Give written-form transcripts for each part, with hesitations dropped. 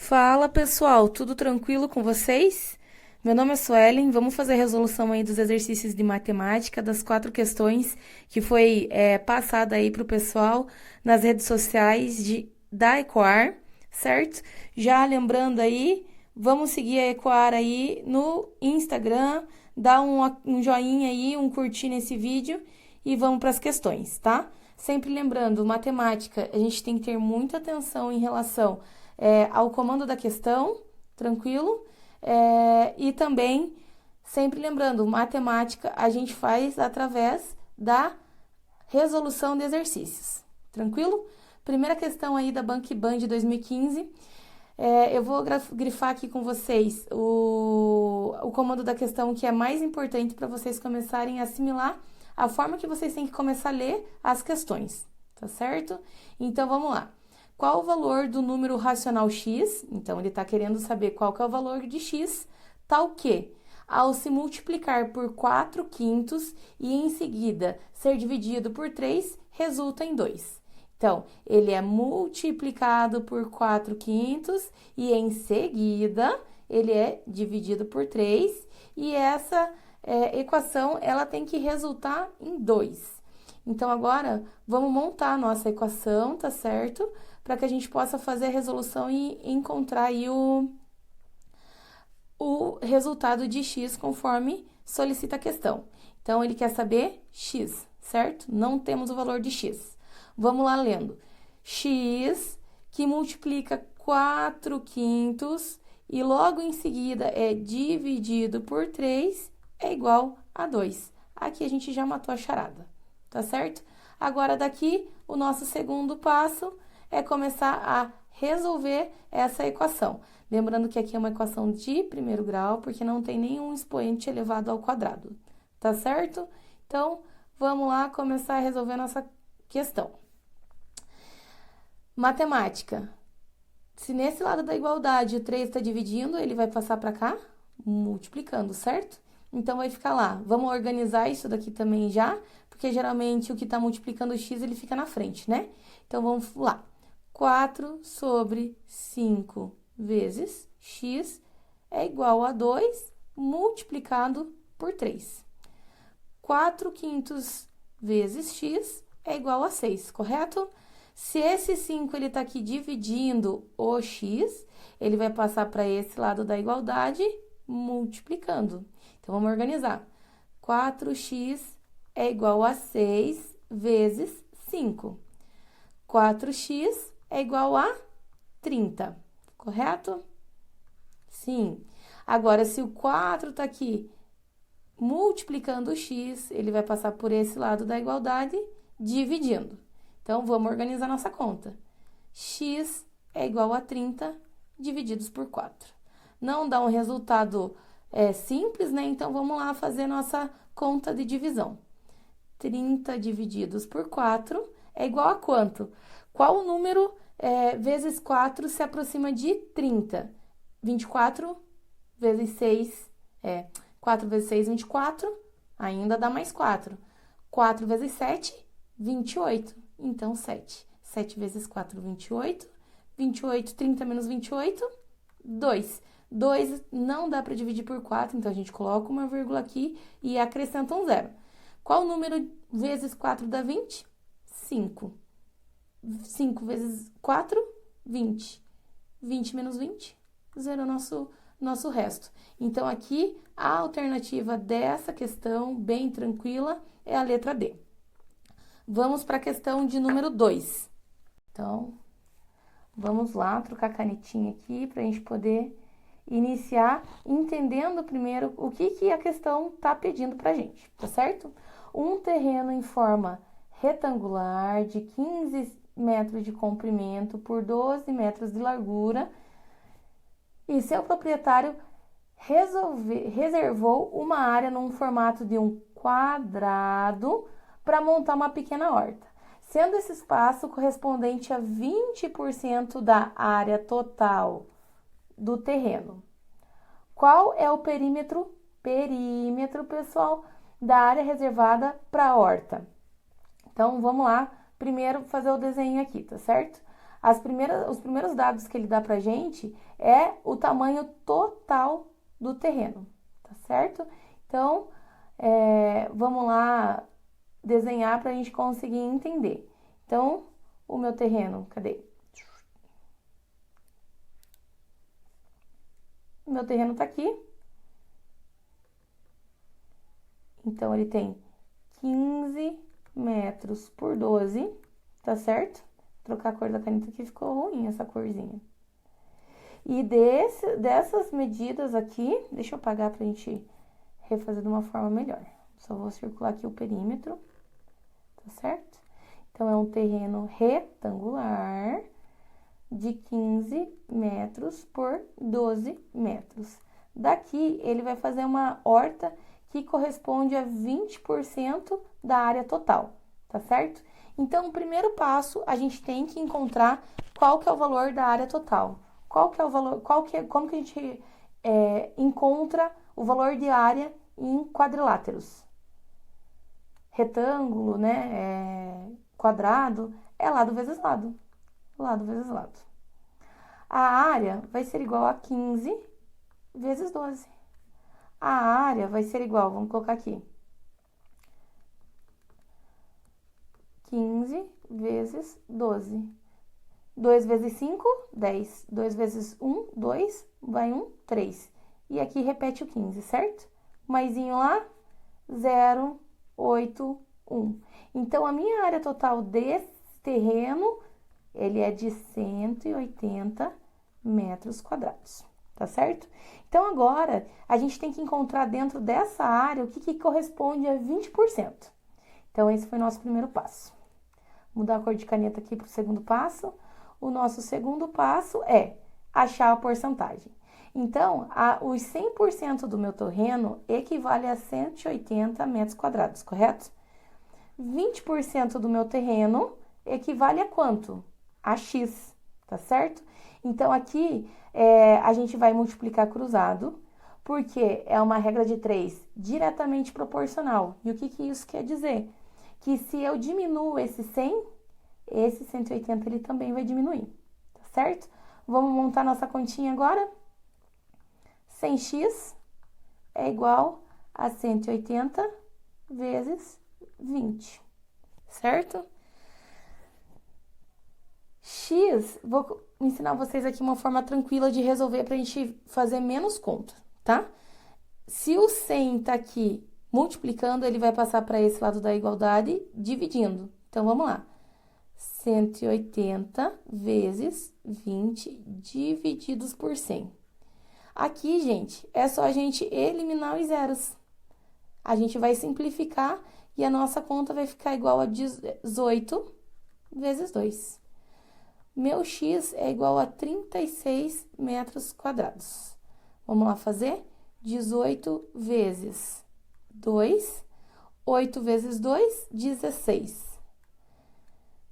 Fala pessoal, tudo tranquilo com vocês? Meu nome é Suelen, vamos fazer a resolução aí dos exercícios de matemática, das 4 questões que foi passada aí para o pessoal nas redes sociais da Ecoar, certo? Já lembrando aí, vamos seguir a Ecoar aí no Instagram, dá um joinha aí, um curtir nesse vídeo e vamos para as questões, tá? Sempre lembrando, matemática, a gente tem que ter muita atenção em relação ao comando da questão, tranquilo? E também, sempre lembrando, matemática a gente faz através da resolução de exercícios, tranquilo? Primeira questão aí da Bank-Ban de 2015. Eu vou grifar aqui com vocês o comando da questão que é mais importante para vocês começarem a assimilar a forma que vocês têm que começar a ler as questões, tá certo? Então, vamos lá. Qual o valor do número racional x? Então, ele está querendo saber qual que é o valor de x, tal que, ao se multiplicar por 4/5 e em seguida ser dividido por 3, resulta em 2. Então, ele é multiplicado por 4/5 e em seguida ele é dividido por 3 e essa equação ela tem que resultar em 2. Então, agora, vamos montar a nossa equação, tá certo? Para que a gente possa fazer a resolução e encontrar aí o resultado de x conforme solicita a questão. Então, ele quer saber x, certo? Não temos o valor de x. Vamos lá lendo. X que multiplica 4/5 e logo em seguida é dividido por 3 é igual a 2. Aqui a gente já matou a charada, tá certo? Agora, daqui, o nosso segundo passo é começar a resolver essa equação. Lembrando que aqui é uma equação de primeiro grau, porque não tem nenhum expoente elevado ao quadrado, tá certo? Então, vamos lá começar a resolver nossa questão. Matemática. Se nesse lado da igualdade o 3 está dividindo, ele vai passar para cá, multiplicando, certo? Então, vai ficar lá. Vamos organizar isso daqui também já, porque geralmente o que está multiplicando o x, ele fica na frente, né? Então, vamos lá. 4 sobre 5 vezes x é igual a 2 multiplicado por 3. 4/5 vezes x é igual a 6, correto? Se esse 5 ele está aqui dividindo o x, ele vai passar para esse lado da igualdade multiplicando. Então, vamos organizar. 4x é igual a 6 vezes 5. 4x é igual a 30, correto? Sim. Agora, se o 4 está aqui multiplicando o x, ele vai passar por esse lado da igualdade, dividindo. Então, vamos organizar nossa conta. X é igual a 30 divididos por 4. Não dá um resultado simples, né? Então, vamos lá fazer nossa conta de divisão. 30 divididos por 4 é igual a quanto? Qual número vezes 4 se aproxima de 30? 24 vezes 6, 4 vezes 6, 24, ainda dá mais 4. 4 vezes 7, 28. Então, 7. 7 vezes 4, 28. 28, 30 menos 28, 2. 2 não dá para dividir por 4, então a gente coloca uma vírgula aqui e acrescenta um zero. Qual número vezes 4 dá 20? 5. 5 vezes 4, 20. 20 menos 20, zero nosso resto. Então, aqui, a alternativa dessa questão, bem tranquila, é a letra D. Vamos para a questão de número 2. Então, vamos lá, trocar a canetinha aqui para a gente poder iniciar entendendo primeiro o que a questão está pedindo para a gente, tá certo? Um terreno em forma retangular de 15 metros de comprimento por 12 metros de largura e seu proprietário reservou uma área num formato de um quadrado para montar uma pequena horta, sendo esse espaço correspondente a 20% da área total do terreno. Qual é o perímetro, pessoal, da área reservada para a horta? Então, vamos lá, primeiro fazer o desenho aqui, tá certo? os primeiros dados que ele dá pra gente é o tamanho total do terreno, tá certo? Então, vamos lá desenhar pra gente conseguir entender. Então, o meu terreno, cadê? O meu terreno tá aqui. Então, ele tem 15 metros por 12, tá certo? Vou trocar a cor da caneta aqui, ficou ruim essa corzinha. E dessas medidas aqui, deixa eu apagar pra gente refazer de uma forma melhor. Só vou circular aqui o perímetro, tá certo? Então, é um terreno retangular de 15 metros por 12 metros. Daqui, ele vai fazer uma horta que corresponde a 20% da área total, tá certo? Então, o primeiro passo, a gente tem que encontrar qual que é o valor da área total. Qual que é o valor, como que a gente encontra o valor de área em quadriláteros? Retângulo, né? Quadrado, é lado vezes lado. Lado vezes lado. A área vai ser igual a 15 vezes 12. A área vai ser igual, vamos colocar aqui, 15 vezes 12. 2 vezes 5, 10. 2 vezes 1, 2. Vai 1, 3. E aqui repete o 15, certo? Maisinho lá, 0, 8, 1. Então, a minha área total desse terreno, ele é de 180 metros quadrados, tá certo? Então, agora, a gente tem que encontrar dentro dessa área o que corresponde a 20%. Então, esse foi o nosso primeiro passo. Vou mudar a cor de caneta aqui para o segundo passo. O nosso segundo passo é achar a porcentagem. Então, os 100% do meu terreno equivale a 180 metros quadrados, correto? 20% do meu terreno equivale a quanto? A X, tá certo? Então, aqui, a gente vai multiplicar cruzado, porque é uma regra de 3 diretamente proporcional. E o que isso quer dizer? Que se eu diminuo esse 100, esse 180 ele também vai diminuir, tá certo? Vamos montar nossa continha agora? 100x é igual a 180 vezes 20, certo? X, vou ensinar vocês aqui uma forma tranquila de resolver pra gente fazer menos conta, tá? Se o 100 tá aqui multiplicando, ele vai passar para esse lado da igualdade dividindo. Então, vamos lá. 180 vezes 20 divididos por 100. Aqui, gente, é só a gente eliminar os zeros. A gente vai simplificar e a nossa conta vai ficar igual a 18 vezes 2. Meu X é igual a 36 metros quadrados. Vamos lá fazer? 18 vezes 2. 8 vezes 2, 16.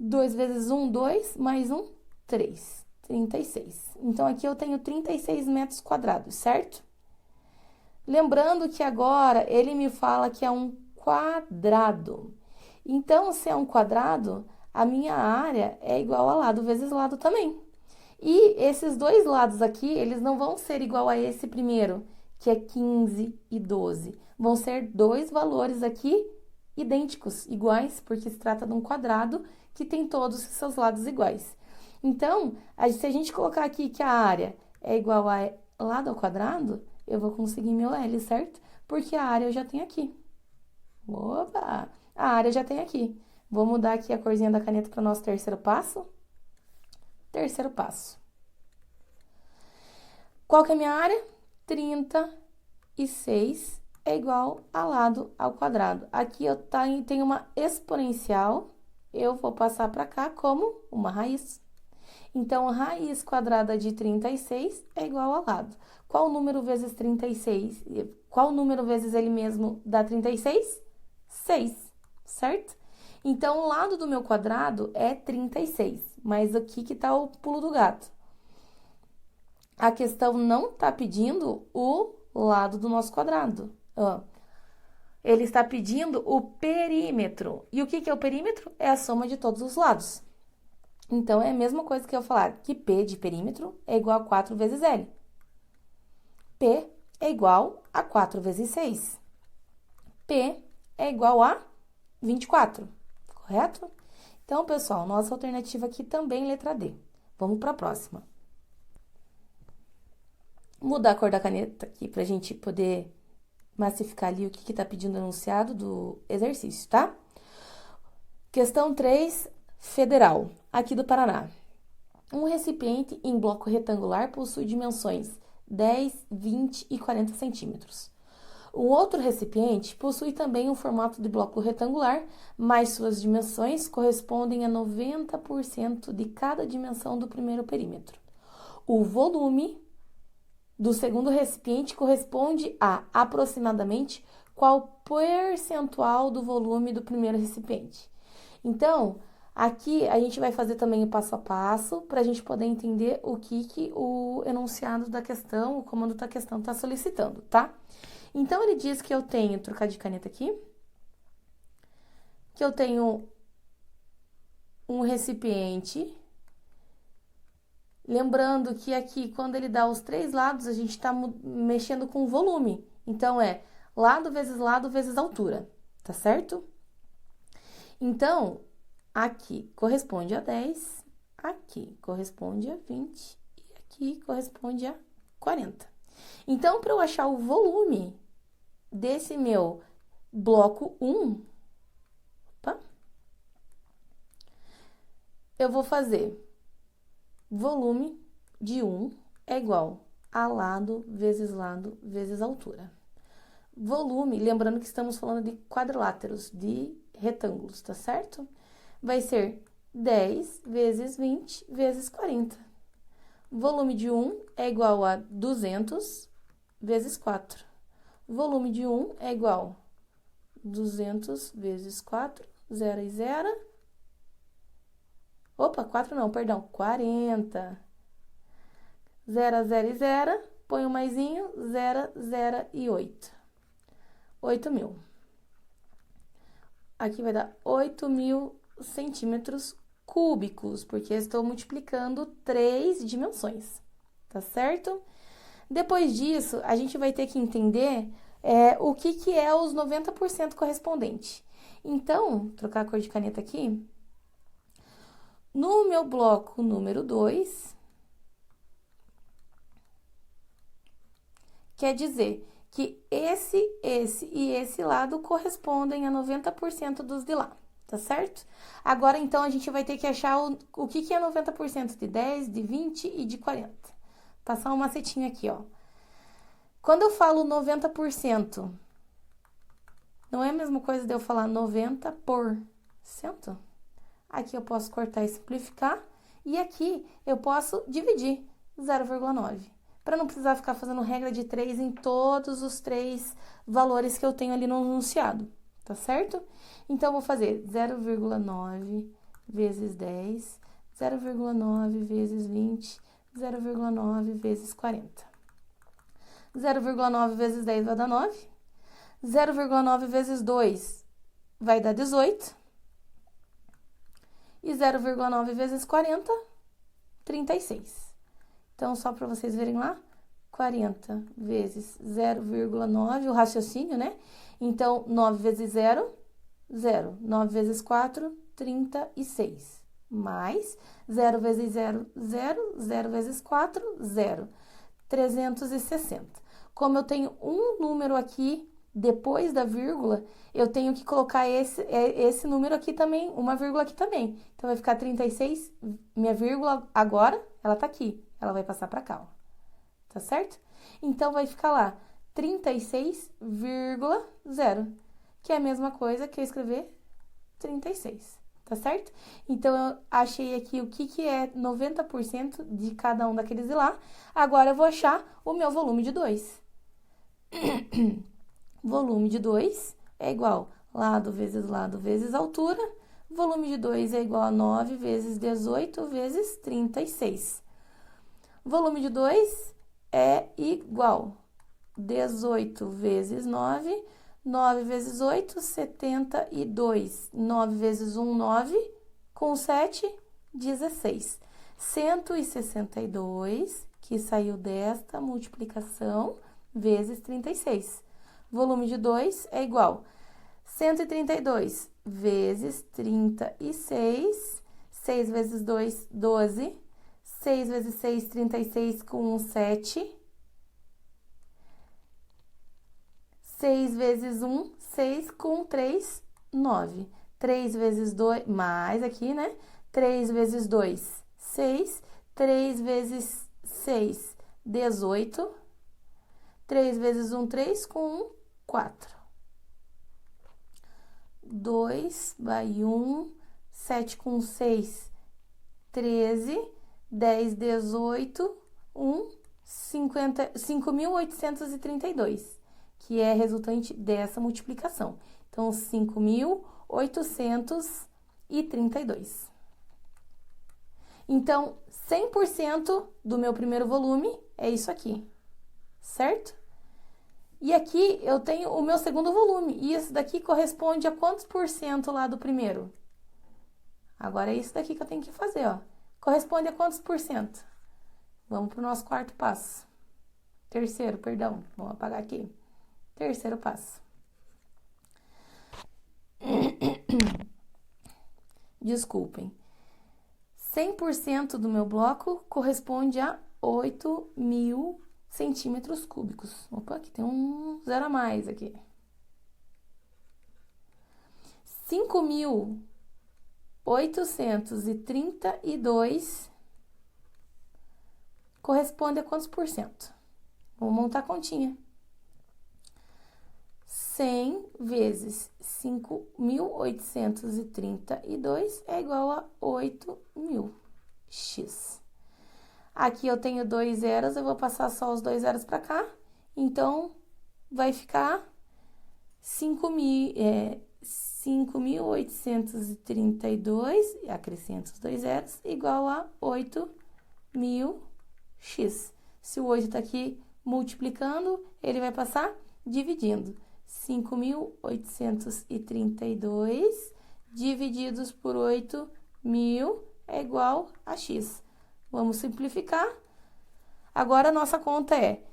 2 vezes 1, 2, mais 1, 3. 36. Então, aqui eu tenho 36 metros quadrados, certo? Lembrando que agora ele me fala que é um quadrado. Então, se é um quadrado, a minha área é igual a lado vezes lado também. E esses dois lados aqui, eles não vão ser igual a esse primeiro, que é 15 e 12. Vão ser dois valores aqui idênticos, iguais, porque se trata de um quadrado que tem todos os seus lados iguais. Então, se a gente colocar aqui que a área é igual a lado ao quadrado, eu vou conseguir meu L, certo? Porque a área eu já tenho aqui. Opa! A área já tem aqui. Vou mudar aqui a corzinha da caneta para o nosso terceiro passo. Terceiro passo. Qual que é a minha área? 36 é igual a lado ao quadrado. Aqui eu tenho uma exponencial, eu vou passar para cá como uma raiz. Então, raiz quadrada de 36 é igual a lado. Qual número vezes 36? Qual número vezes ele mesmo dá 36? 6, certo? Então, o lado do meu quadrado é 36, mas aqui que tá o pulo do gato. A questão não tá pedindo o lado do nosso quadrado. Ele está pedindo o perímetro. E o que é o perímetro? É a soma de todos os lados. Então, é a mesma coisa que eu falar que P de perímetro é igual a 4 vezes L. P é igual a 4 vezes 6. P é igual a 24, correto? Então, pessoal, nossa alternativa aqui também é letra D. Vamos para a próxima. Mudar a cor da caneta aqui para a gente poder massificar ali o que está pedindo enunciado do exercício, tá? Questão 3, federal, aqui do Paraná. Um recipiente em bloco retangular possui dimensões 10, 20 e 40 centímetros. Um outro recipiente possui também um formato de bloco retangular, mas suas dimensões correspondem a 90% de cada dimensão do primeiro perímetro. O volume do segundo recipiente corresponde a aproximadamente qual percentual do volume do primeiro recipiente. Então, aqui a gente vai fazer também o passo a passo para a gente poder entender o que o enunciado da questão, o comando da questão está solicitando, tá? Então, ele diz que eu tenho, trocar de caneta aqui, que eu tenho um recipiente. Lembrando que aqui, quando ele dá os 3 lados, a gente está mexendo com o volume. Então, é lado vezes altura, tá certo? Então, aqui corresponde a 10, aqui corresponde a 20 e aqui corresponde a 40. Então, para eu achar o volume desse meu bloco 1, eu vou fazer volume de 1 é igual a lado vezes altura. Volume, lembrando que estamos falando de quadriláteros, de retângulos, tá certo? Vai ser 10 vezes 20 vezes 40. Volume de 1 é igual a 200 vezes 4. Volume de 1 é igual a 200 vezes 4, 0 e 0. Opa, 4 não, perdão, 40. 0, 0 e 0, põe um maisinho, 0, 0 e 8. 8.000. Aqui vai dar 8.000 centímetros cúbicos, porque eu estou multiplicando 3 dimensões, tá certo? Depois disso, a gente vai ter que entender o que é os 90% correspondente. Então, trocar a cor de caneta aqui. No meu bloco número 2, quer dizer que esse e esse lado correspondem a 90% dos de lá, tá certo? Agora, então, a gente vai ter que achar o que é 90% de 10, de 20 e de 40. Passar um macetinho aqui, ó. Quando eu falo 90%, não é a mesma coisa de eu falar 90%? Aqui eu posso cortar e simplificar. E aqui eu posso dividir 0,9. Para não precisar ficar fazendo regra de 3 em todos os 3 valores que eu tenho ali no enunciado. Tá certo? Então, eu vou fazer 0,9 vezes 10, 0,9 vezes 20, 0,9 vezes 40. 0,9 vezes 10 vai dar 9. 0,9 vezes 2 vai dar 18. E 0,9 vezes 40, 36. Então, só para vocês verem lá, 40 vezes 0,9, o raciocínio, né? Então, 9 vezes 0, 0. 9 vezes 4, 36. Mais 0 vezes 0, 0. 0 vezes 4, 0. 360. Como eu tenho um número aqui depois da vírgula, eu tenho que colocar esse número aqui também, uma vírgula aqui também. Então, vai ficar 36, minha vírgula agora, ela tá aqui. Ela vai passar para cá, ó. Tá certo? Então, vai ficar lá 36,0, que é a mesma coisa que eu escrever 36, tá certo? Então, eu achei aqui o que é 90% de cada um daqueles de lá. Agora, eu vou achar o meu volume de 2. Volume de 2 é igual lado vezes altura. Volume de 2 é igual a 9 vezes 18 vezes 36. Volume de 2 é igual 18 vezes 9. 9 vezes 8, 72. 9 vezes 1, 9. Com 7, 16. 162, que saiu desta multiplicação, vezes 36. Volume de 2 é igual 132 vezes 36. 6 vezes 2, 12. 6 vezes 6, 36, com 1, 7. 6 vezes 1, 6, com 3, 9. 3 vezes 2, mais aqui, né? 3 vezes 2, 6. 3 vezes 6, 18. 3 vezes 1, 3, com 1, 4. 2, vai 1. 7 com 6, 13. 10, 18. 1, 5.832, que é resultante dessa multiplicação. Então, 5.832. Então, 100% do meu primeiro volume é isso aqui, certo? E aqui eu tenho o meu segundo volume, e isso daqui corresponde a quantos por cento lá do primeiro? Agora é isso daqui que eu tenho que fazer, ó. Corresponde a quantos por cento? Vamos para o nosso quarto passo. Terceiro, perdão, vamos apagar aqui. Terceiro passo. Desculpem. 100% do meu bloco corresponde a 8.000 centímetros cúbicos. Opa, aqui tem um zero a mais aqui. 5.832 corresponde a quantos por cento? Vamos montar a continha. 100 vezes 5.832 é igual a 8.000x. Aqui eu tenho 2 zeros, eu vou passar só os 2 zeros para cá. Então, vai ficar 5.832, acrescento os 2 zeros, igual a 8.000x. Se o 8 está aqui multiplicando, ele vai passar dividindo. 5.832 divididos por 8.000 é igual a x. Vamos simplificar. Agora, a nossa conta é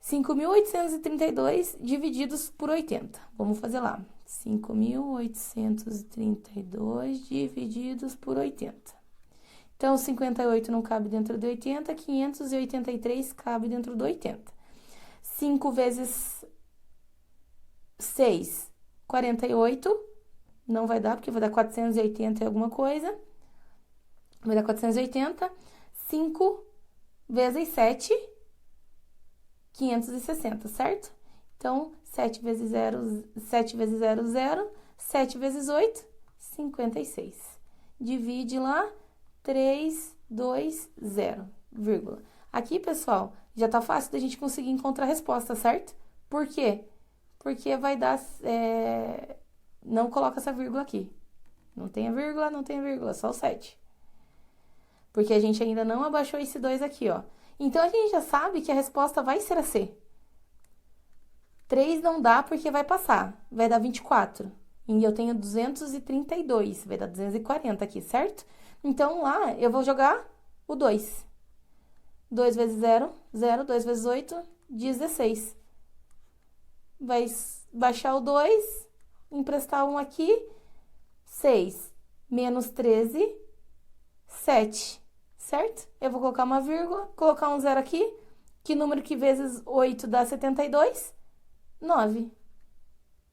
5.832 divididos por 80. Vamos fazer lá. 5.832 divididos por 80. Então, 58 não cabe dentro de 80, 583 cabe dentro do 80. 5 vezes 6, 48. Não vai dar, porque vai dar 480 e alguma coisa. Vai dar 480. 5 vezes 7, 560, certo? Então, 7 vezes 0, 7 vezes 0, 0. 7 vezes 8, 56. Divide lá, 3, 2, 0, vírgula. Aqui, pessoal, já tá fácil da gente conseguir encontrar a resposta, certo? Por quê? Porque vai dar... Não coloca essa vírgula aqui. Não tem a vírgula, só o 7. Porque a gente ainda não abaixou esse 2 aqui, ó. Então, a gente já sabe que a resposta vai ser a C. 3 não dá porque vai passar. Vai dar 24. E eu tenho 232. Vai dar 240 aqui, certo? Então, lá eu vou jogar o 2. 2 vezes 0, 0. 2 vezes 8, 16. Vai baixar o 2, emprestar 1 aqui. 6 menos 13, 7. Certo? Eu vou colocar uma vírgula, colocar um 0 aqui. Que número que vezes 8 dá 72? 9.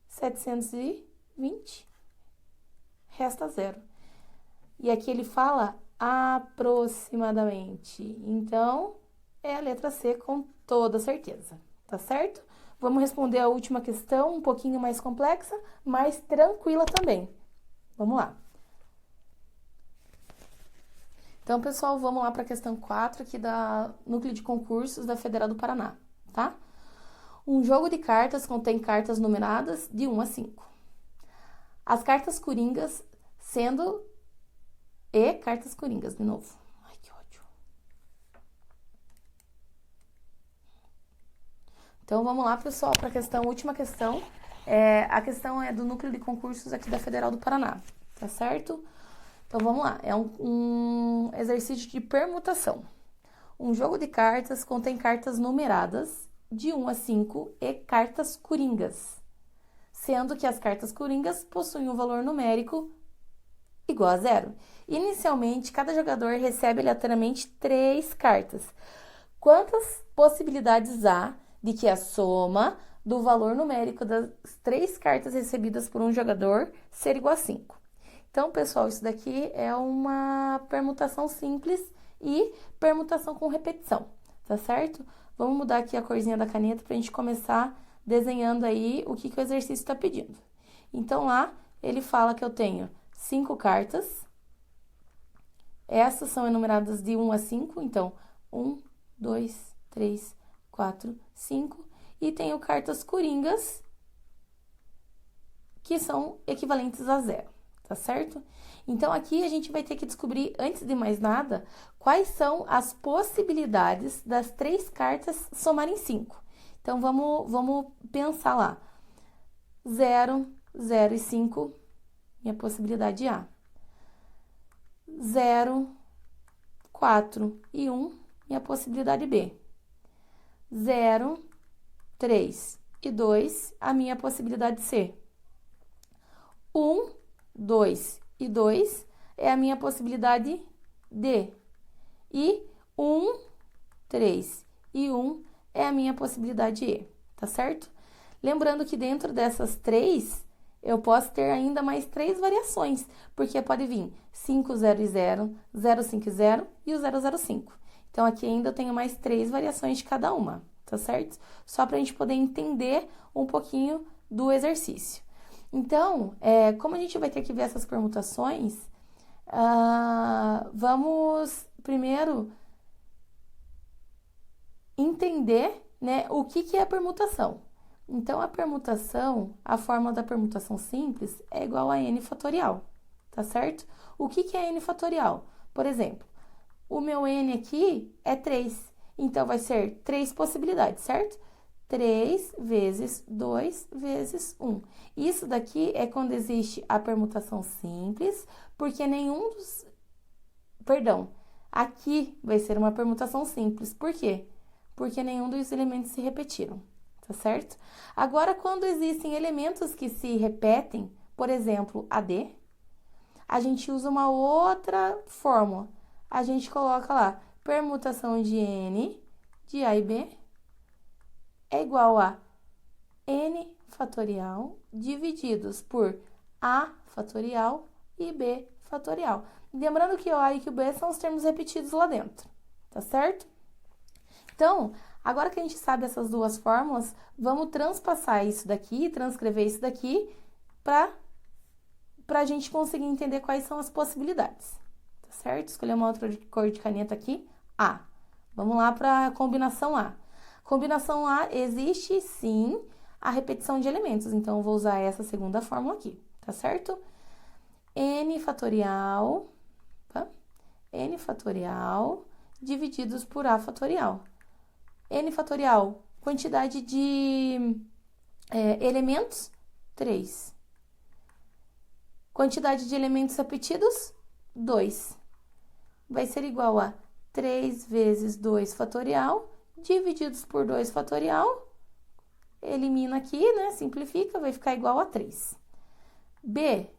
720. Resta 0. E aqui ele fala aproximadamente. Então, é a letra C com toda certeza. Tá certo? Vamos responder a última questão, um pouquinho mais complexa, mas tranquila também. Vamos lá. Então, pessoal, vamos lá para a questão 4 aqui da Núcleo de Concursos da Federal do Paraná, tá? Um jogo de cartas contém cartas numeradas de 1 a 5. As cartas coringas sendo... E cartas coringas, de novo. Ai, que ódio. Então, vamos lá, pessoal, para a questão, última questão. A questão é do Núcleo de Concursos aqui da Federal do Paraná, tá certo? Então, vamos lá. É um exercício de permutação. Um jogo de cartas contém cartas numeradas de 1 a 5 e cartas coringas, sendo que as cartas coringas possuem um valor numérico igual a 0. Inicialmente, cada jogador recebe aleatoriamente 3 cartas. Quantas possibilidades há de que a soma do valor numérico das 3 cartas recebidas por um jogador ser igual a 5? Então, pessoal, isso daqui é uma permutação simples e permutação com repetição, tá certo? Vamos mudar aqui a corzinha da caneta para a gente começar desenhando aí o que o exercício está pedindo. Então, lá ele fala que eu tenho 5 cartas. Essas são enumeradas de 1 a 5, então 1, 2, 3, 4, 5. E tenho cartas coringas, que são equivalentes a 0, tá certo? Então, aqui a gente vai ter que descobrir, antes de mais nada, quais são as possibilidades das 3 cartas somarem 5. Então, vamos pensar lá. 0, 0 e 5, minha possibilidade A. 0, 4 e 1, minha possibilidade B. 0, 3 e 2, a minha possibilidade C. 1, 2 e 2 é a minha possibilidade D. E 1, 3 e 1 é a minha possibilidade E, tá certo? Lembrando que dentro dessas 3, eu posso ter ainda mais 3 variações, porque pode vir 5, 0 e 0, 0, 5 e 0 e o 0, 0, 5. Então, aqui ainda eu tenho mais 3 variações de cada uma, tá certo? Só para a gente poder entender um pouquinho do exercício. Então, como a gente vai ter que ver essas permutações, vamos primeiro entender, né, o que é a permutação. Então, a permutação, a fórmula da permutação simples é igual a n fatorial, tá certo? O que é n fatorial? Por exemplo, o meu n aqui é 3, então vai ser 3 possibilidades, certo? 3 vezes 2 vezes 1. Isso daqui é quando existe a permutação simples, porque nenhum dos... Perdão, aqui vai ser uma permutação simples. Por quê? Porque nenhum dos elementos se repetiram, tá certo? Agora, quando existem elementos que se repetem, por exemplo, AD, a gente usa uma outra fórmula. A gente coloca lá, permutação de N, de A e B, é igual a n fatorial divididos por a fatorial e b fatorial. Lembrando que o a e que o b são os termos repetidos lá dentro, tá certo? Então, agora que a gente sabe essas duas fórmulas, vamos transpassar isso daqui, transcrever isso daqui, para a gente conseguir entender quais são as possibilidades, tá certo? Escolher uma outra cor de caneta aqui, A. Vamos lá para a combinação A. Combinação A, existe sim a repetição de elementos, então eu vou usar essa segunda fórmula aqui, tá certo? N fatorial, tá? N fatorial divididos por A fatorial. N fatorial, quantidade de elementos, 3. Quantidade de elementos repetidos, 2. Vai ser igual a 3 vezes 2 fatorial divididos por 2 fatorial, elimina aqui, né? Simplifica, vai ficar igual a 3. B,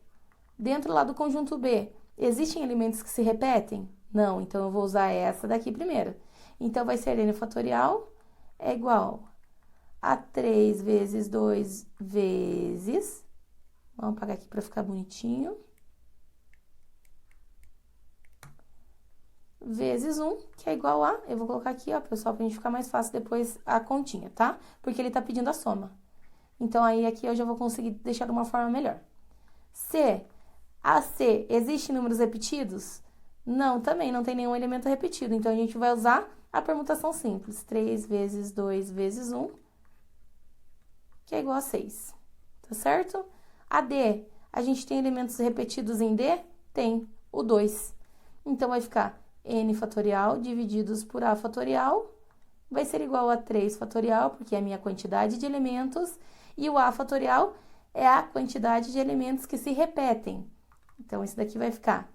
dentro lá do conjunto B, existem elementos que se repetem? Não, então eu vou usar essa daqui primeiro. Então, vai ser n fatorial é igual a 3 vezes 2 vezes... Vamos apagar aqui para ficar bonitinho. Vezes 1, que é igual a... Eu vou colocar aqui, ó, pessoal, pra gente ficar mais fácil depois a continha, tá? Porque ele tá pedindo a soma. Então, aí aqui eu já vou conseguir deixar de uma forma melhor. C. A C, existem números repetidos? Não, também não tem nenhum elemento repetido. Então, a gente vai usar a permutação simples. 3 vezes 2 vezes 1, que é igual a 6. Tá certo? A D, a gente tem elementos repetidos em D? Tem, o 2. Então, vai ficar n fatorial divididos por a fatorial, vai ser igual a 3 fatorial, porque é a minha quantidade de elementos, e o a fatorial é a quantidade de elementos que se repetem. Então, isso daqui vai ficar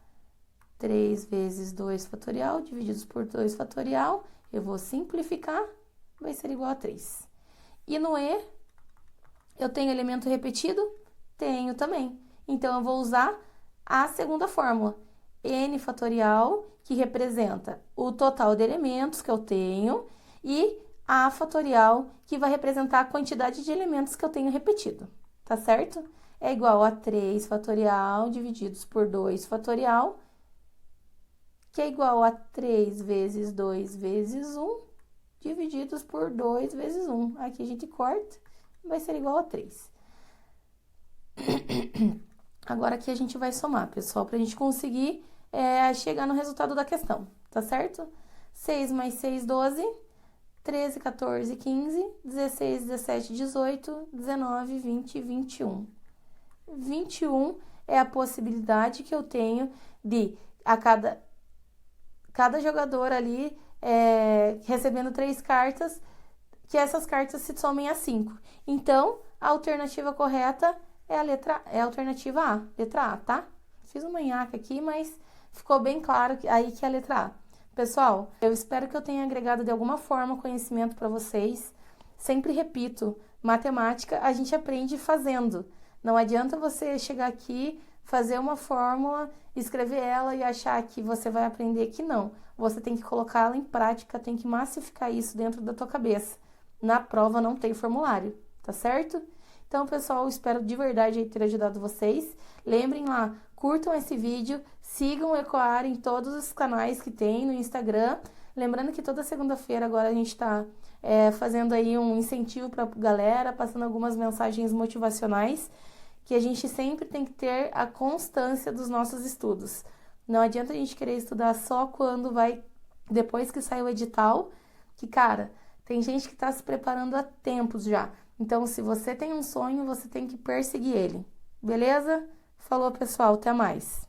3 vezes 2 fatorial divididos por 2 fatorial. Eu vou simplificar, vai ser igual a 3. E no E, eu tenho elemento repetido? Tenho também. Então, eu vou usar a segunda fórmula. N fatorial, que representa o total de elementos que eu tenho, e A fatorial, que vai representar a quantidade de elementos que eu tenho repetido. Tá certo? É igual a 3 fatorial divididos por 2 fatorial, que é igual a 3 vezes 2 vezes 1, divididos por 2 vezes 1. Aqui a gente corta, vai ser igual a 3. Agora aqui a gente vai somar, pessoal, para a gente conseguir chegar no resultado da questão, tá certo? 6 mais 6, 12. 13, 14, 15, 16, 17, 18, 19, 20, 21. 21 é a possibilidade que eu tenho de a cada jogador ali recebendo 3 cartas, que essas cartas se somem a 5. Então, a alternativa correta é a alternativa A, letra A, tá? Fiz uma nhaca aqui, mas ficou bem claro aí que é a letra A. Pessoal, eu espero que eu tenha agregado de alguma forma conhecimento para vocês. Sempre repito, matemática a gente aprende fazendo. Não adianta você chegar aqui, fazer uma fórmula, escrever ela e achar que você vai aprender que não. Você tem que colocá-la em prática, tem que massificar isso dentro da tua cabeça. Na prova não tem formulário, tá certo? Então, pessoal, eu espero de verdade ter ajudado vocês. Lembrem lá, curtam esse vídeo, sigam o Ecoar em todos os canais que tem no Instagram. Lembrando que toda segunda-feira agora a gente está fazendo aí um incentivo para a galera, passando algumas mensagens motivacionais, que a gente sempre tem que ter a constância dos nossos estudos. Não adianta a gente querer estudar só quando depois que sai o edital, que, cara, tem gente que está se preparando há tempos já. Então, se você tem um sonho, você tem que perseguir ele. Beleza? Falou, pessoal. Até mais.